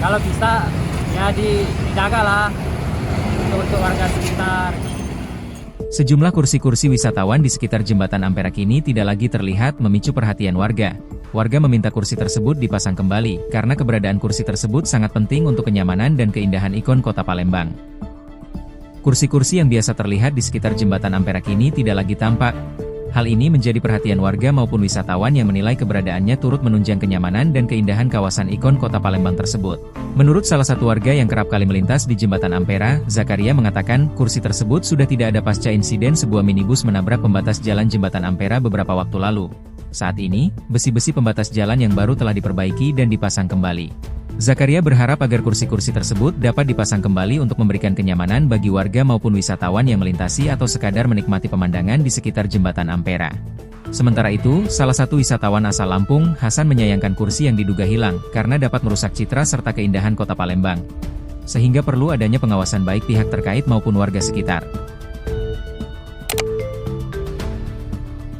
Kalau bisa ya dijagalah untuk warga sekitar. Sejumlah kursi-kursi wisatawan di sekitar Jembatan Ampera kini tidak lagi terlihat memicu perhatian warga. Warga meminta kursi tersebut dipasang kembali, karena keberadaan kursi tersebut sangat penting untuk kenyamanan dan keindahan ikon kota Palembang. Kursi-kursi yang biasa terlihat di sekitar Jembatan Ampera kini tidak lagi tampak. Hal ini menjadi perhatian warga maupun wisatawan yang menilai keberadaannya turut menunjang kenyamanan dan keindahan kawasan ikon kota Palembang tersebut. Menurut salah satu warga yang kerap kali melintas di Jembatan Ampera, Zakaria mengatakan kursi tersebut sudah tidak ada pasca insiden sebuah minibus menabrak pembatas jalan Jembatan Ampera beberapa waktu lalu. Saat ini, besi-besi pembatas jalan yang baru telah diperbaiki dan dipasang kembali. Zakaria berharap agar kursi-kursi tersebut dapat dipasang kembali untuk memberikan kenyamanan bagi warga maupun wisatawan yang melintasi atau sekadar menikmati pemandangan di sekitar Jembatan Ampera. Sementara itu, salah satu wisatawan asal Lampung, Hasan menyayangkan kursi yang diduga hilang, karena dapat merusak citra serta keindahan kota Palembang. Sehingga perlu adanya pengawasan baik pihak terkait maupun warga sekitar.